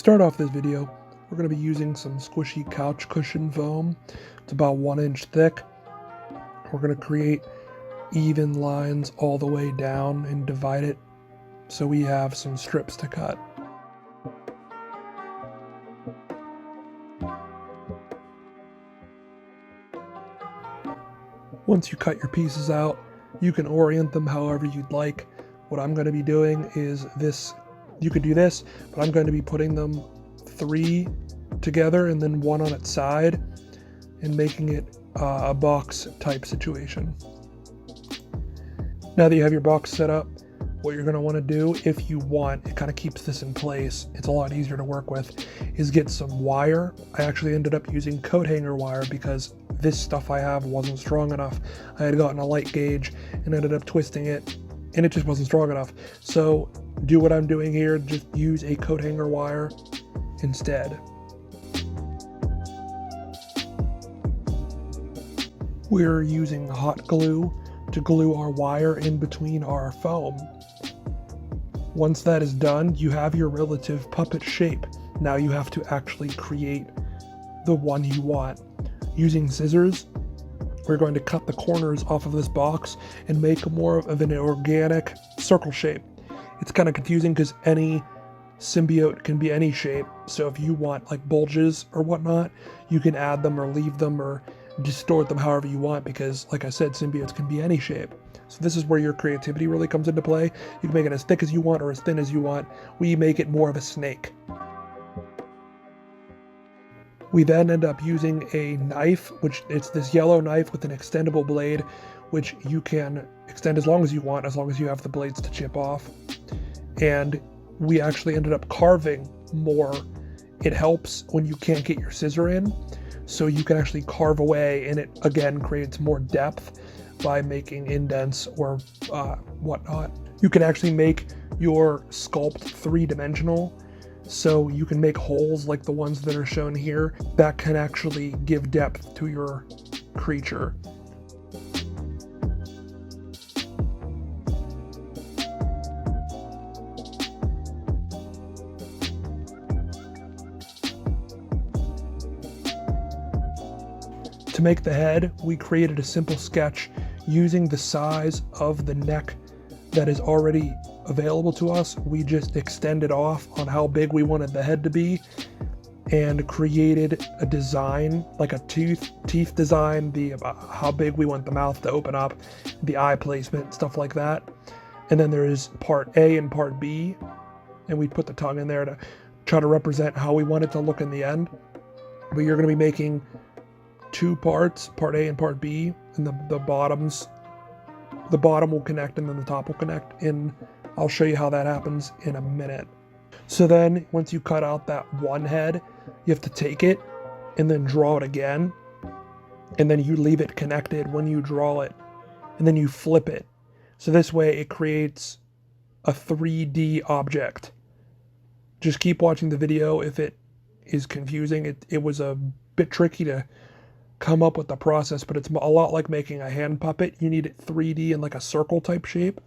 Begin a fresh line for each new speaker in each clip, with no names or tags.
start off this video, we're going to be using some squishy couch cushion foam. It's about 1 inch thick. We're going to create even lines all the way down and divide it so we have some strips to cut. Once you cut your pieces out, you can orient them however you'd like. What I'm going to be doing is this. You could do this, but I'm going to be putting them 3 together and then 1 on its side and making it a box type situation. Now that you have your box set up, what you're going to want to do, if you want, it kind of keeps this in place, it's a lot easier to work with, is get some wire. I actually ended up using coat hanger wire because this stuff I have wasn't strong enough. I had gotten a light gauge and ended up twisting it and it just wasn't strong enough. So do what I'm doing here, just use a coat hanger wire instead. We're using hot glue to glue our wire in between our foam. Once that is done, you have your relative puppet shape. Now you have to actually create the one you want. Using scissors, we're going to cut the corners off of this box and make more of an organic circle shape. It's kind of confusing because any symbiote can be any shape. So if you want like bulges or whatnot, you can add them or leave them or distort them however you want, because like I said, symbiotes can be any shape. So this is where your creativity really comes into play. You can make it as thick as you want or as thin as you want. We make it more of a snake. We then end up using a knife, which it's this yellow knife with an extendable blade, which you can extend as long as you want, as long as you have the blades to chip off. And we actually ended up carving more. It helps when you can't get your scissor in, so you can actually carve away, and it again creates more depth by making indents or whatnot. You can actually make your sculpt 3-dimensional, so you can make holes like the ones that are shown here that can actually give depth to your creature. To make the head, we created a simple sketch using the size of the neck that is already available to us. We just extended off on how big we wanted the head to be and created a design, like a teeth design, how big we want the mouth to open up, the eye placement, stuff like that. And then there is part A and part B, and we put the tongue in there to try to represent how we want it to look in the end. But you're going to be making 2 parts, part A and part B, and the bottom will connect and then the top will connect, and I'll show you how that happens in a minute. So then once you cut out that one head, you have to take it and then draw it again, and then you leave it connected when you draw it, and then you flip it. So this way it creates a 3D object. Just keep watching the video if it is confusing. It was a bit tricky to come up with the process, but it's a lot like making a hand puppet. You need it 3D in like a circle type shape.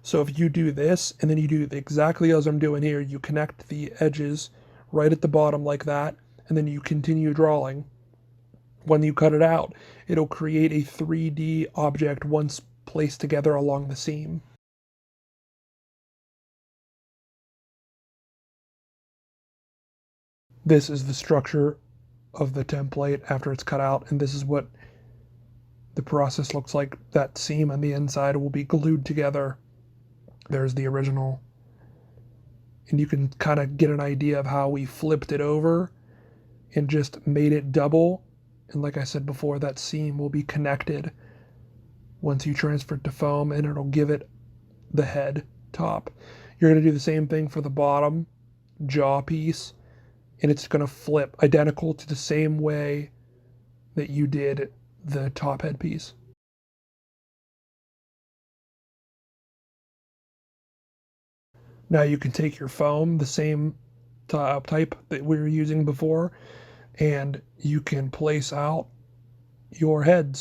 So if you do this and then you do exactly as I'm doing here, you connect the edges right at the bottom like that, and then you continue drawing. When you cut it out, it'll create a 3D object once placed together along the seam. This is the structure of the template after it's cut out, and this is what the process looks like. That seam on the inside will be glued together. There's the original, and you can kind of get an idea of how we flipped it over and just made it double. And like I said before, that seam will be connected once you transfer it to foam, and it'll give it the head top. You're going to do the same thing for the bottom jaw piece, and it's going to flip identical to the same way that you did the top head piece. Now you can take your foam, the same type that we were using before, and you can place out your head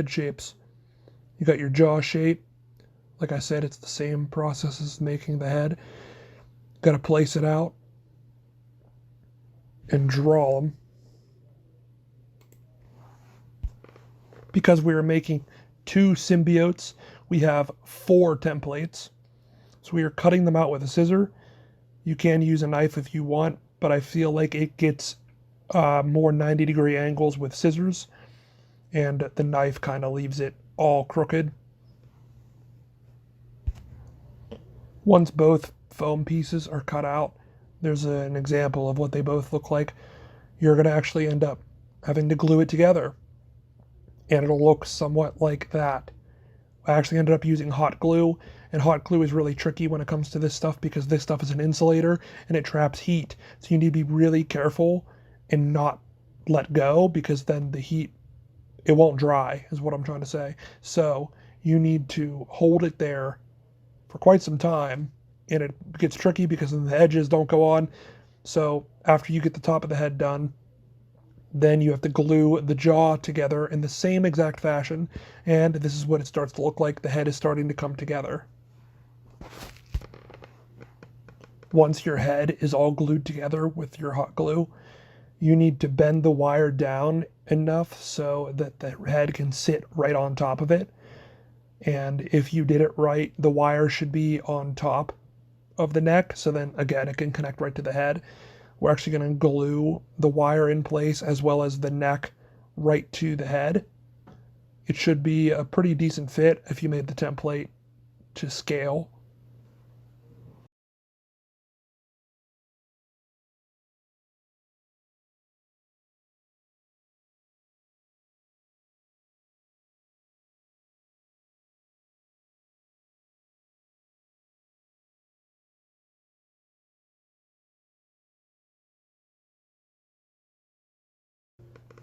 shapes. You got your jaw shape. Like I said, it's the same process as making the head. Got to place it out. and draw them. Because we are making 2 symbiotes, we have 4 templates. So we are cutting them out with a scissor. You can use a knife if you want, but I feel like it gets more 90-degree angles with scissors, and the knife kind of leaves it all crooked. Once both foam pieces are cut out, there's an example of what they both look like. You're going to actually end up having to glue it together, and it'll look somewhat like that. I actually ended up using hot glue, and hot glue is really tricky when it comes to this stuff because this stuff is an insulator and it traps heat. So you need to be really careful and not let go, because then the heat, it won't dry, is what I'm trying to say. So you need to hold it there for quite some time, and it gets tricky because then the edges don't go on. So after you get the top of the head done, then you have to glue the jaw together in the same exact fashion, and this is what it starts to look like. The head is starting to come together. Once your head is all glued together with your hot glue, you need to bend the wire down enough so that the head can sit right on top of it. And if you did it right, the wire should be on top of the neck, so then again it can connect right to the head. We're actually going to glue the wire in place as well as the neck right to the head. It should be a pretty decent fit if you made the template to scale.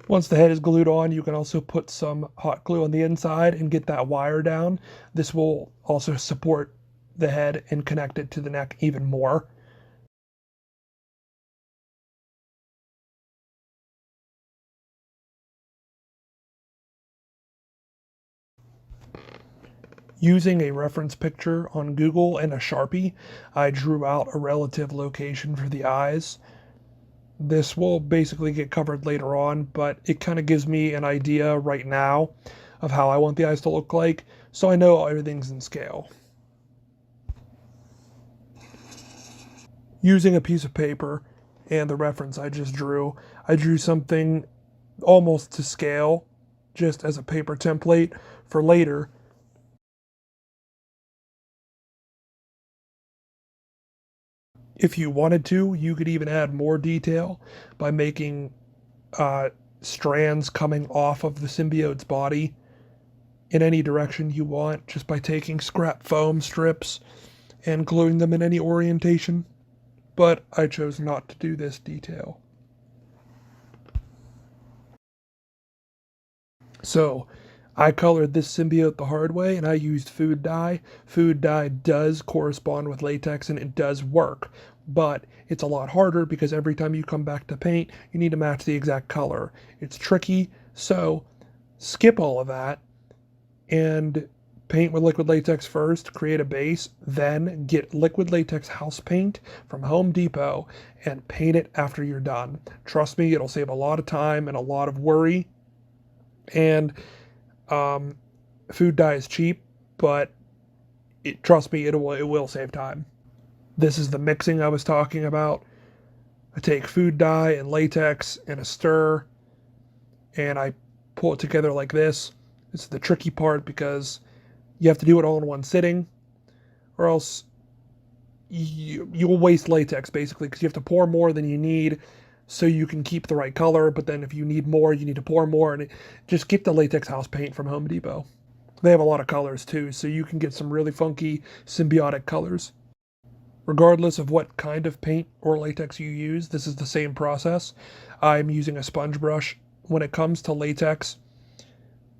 Once the head is glued on, you can also put some hot glue on the inside and get that wire down. This will also support the head and connect it to the neck even more. Using a reference picture on Google and a Sharpie, I drew out a relative location for the eyes. This will basically get covered later on, but it kind of gives me an idea right now of how I want the eyes to look like, so I know everything's in scale. Using a piece of paper and the reference I drew something almost to scale, just as a paper template for later. If you wanted to, you could even add more detail by making uh, strands coming off of the symbiote's body in any direction you want, just by taking scrap foam strips and gluing them in any orientation. But I chose not to do this detail. So I colored this symbiote the hard way, and I used food dye. Food dye does correspond with latex and it does work, but it's a lot harder because every time you come back to paint, you need to match the exact color. It's tricky, so skip all of that and paint with liquid latex first, create a base, then get liquid latex house paint from Home Depot and paint it after you're done. Trust me, it'll save a lot of time and a lot of worry. And um, food dye is cheap, but trust me, it will save time. This is the mixing I was talking about. I take food dye and latex and a stir, and I pull it together like this. This is the tricky part because you have to do it all in one sitting, or else you'll waste latex basically, because you have to pour more than you need so you can keep the right color. But then if you need more, you need to pour more, and just get the latex house paint from Home Depot. They have a lot of colors too, so you can get some really funky symbiotic colors. Regardless of what kind of paint or latex you use, this is the same process. I'm using a sponge brush. When it comes to latex,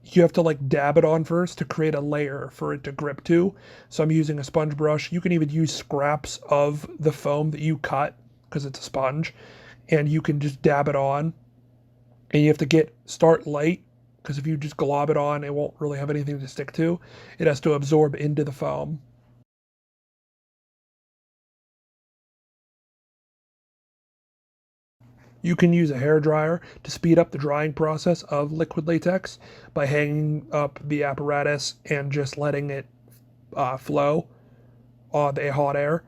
you have to like dab it on first to create a layer for it to grip to. So I'm using a sponge brush. You can even use scraps of the foam that you cut because it's a sponge, and you can just dab it on. And you have to start light, because if you just glob it on, it won't really have anything to stick to. It has to absorb into the foam. You can use a hair dryer to speed up the drying process of liquid latex by hanging up the apparatus and just letting it flow on the hot air.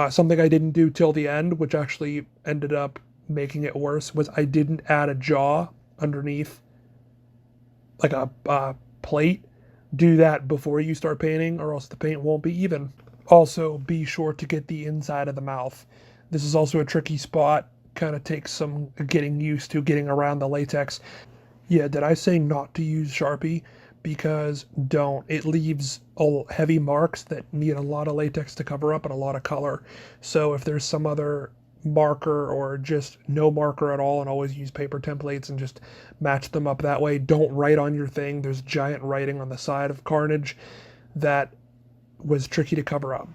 Something I didn't do till the end, which actually ended up making it worse, was I didn't add a jaw underneath, like a plate. Do that before you start painting, or else the paint won't be even. Also, be sure to get the inside of the mouth. This is also a tricky spot. Kind of takes some getting used to getting around the latex. Yeah, did I say not to use Sharpie? Because don't. It leaves heavy marks that need a lot of latex to cover up and a lot of color. So if there's some other marker or just no marker at all, and always use paper templates and just match them up that way. Don't write on your thing. There's giant writing on the side of Carnage that was tricky to cover up.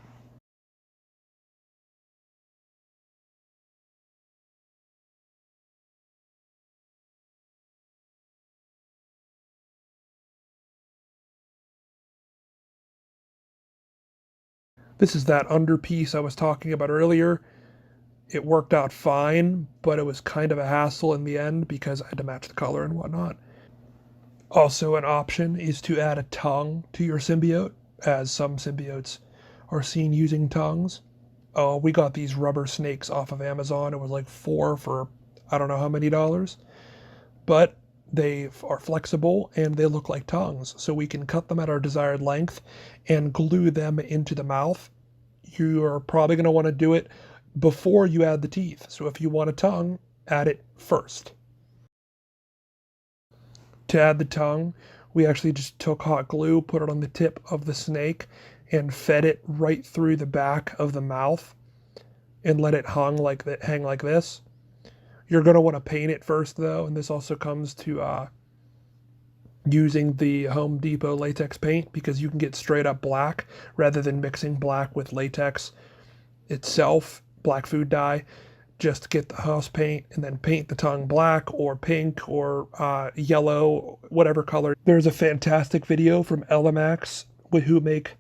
This is that underpiece I was talking about earlier. It worked out fine, but it was kind of a hassle in the end because I had to match the color and whatnot. Also, an option is to add a tongue to your symbiote, as some symbiotes are seen using tongues. Oh, we got these rubber snakes off of Amazon. It was like four for I don't know how many dollars, but they are flexible and they look like tongues. So we can cut them at our desired length and glue them into the mouth. You are probably going to want to do it before you add the teeth. So if you want a tongue, add it first. To add the tongue, we actually just took hot glue, put it on the tip of the snake, and fed it right through the back of the mouth and let it hang like this. You're going to want to paint it first, though, and this also comes to using the Home Depot latex paint, because you can get straight up black rather than mixing black with latex itself, black food dye. Just get the house paint and then paint the tongue black or pink or yellow, whatever color. There's a fantastic video from Elemax who make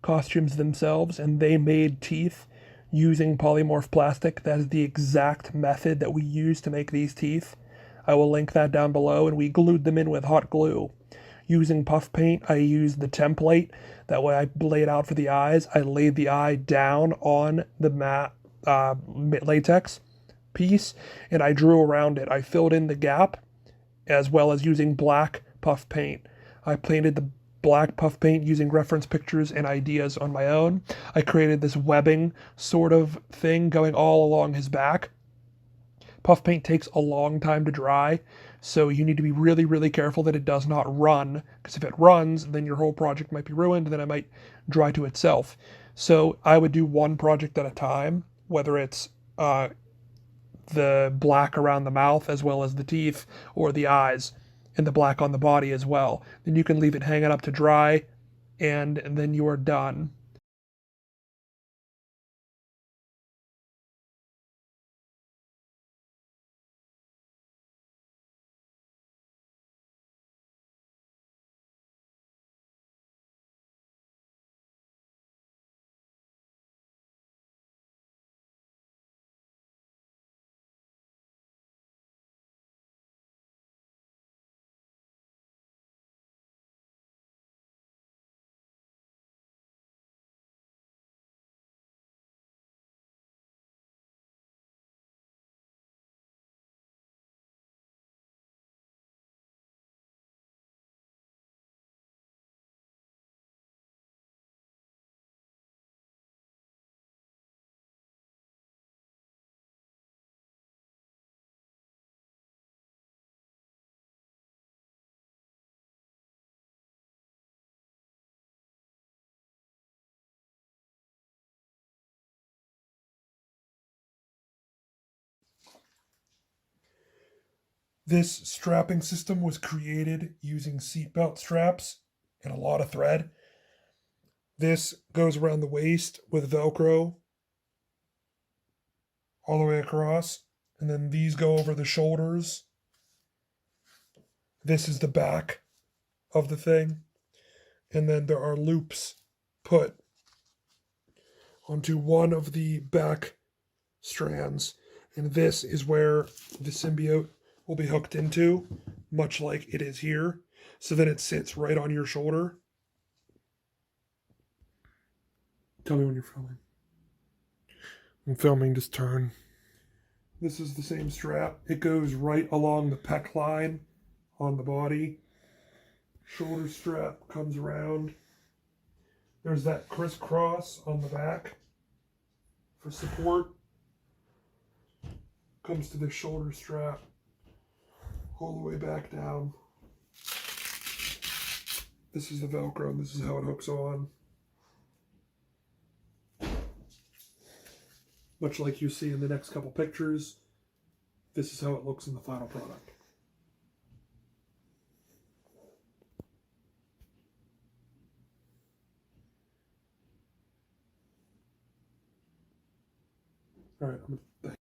costumes themselves, and they made teeth using polymorph plastic. That is the exact method that we use to make these teeth. I will link that down below, and we glued them in with hot glue. Using puff paint, I used the template. That way I laid out for the eyes. I laid the eye down on the matte latex piece, and I drew around it. I filled in the gap, as well as using black puff paint. I painted the black puff paint using reference pictures and ideas on my own. I created this webbing sort of thing going all along his back. Puff paint takes a long time to dry, so you need to be really, really careful that it does not run, because if it runs, then your whole project might be ruined, and then it might dry to itself. So I would do one project at a time, whether it's the black around the mouth as well as the teeth, or the eyes, and the black on the body as well. Then you can leave it hanging up to dry, and then you are done. This strapping system was created using seatbelt straps and a lot of thread. This goes around the waist with Velcro all the way across, and then these go over the shoulders. This is the back of the thing, and then there are loops put onto one of the back strands, And this is where the symbiote will be hooked into, much like it is here. So then it sits right on your shoulder. Tell me when you're filming. I'm filming, just turn. This is the same strap. It goes right along the pec line on the body. Shoulder strap comes around. There's that crisscross on the back for support. Comes to the shoulder strap all the way back down. This is the Velcro, and this is how it hooks on. Much like you see in the next couple pictures, this is how it looks in the final product. All right,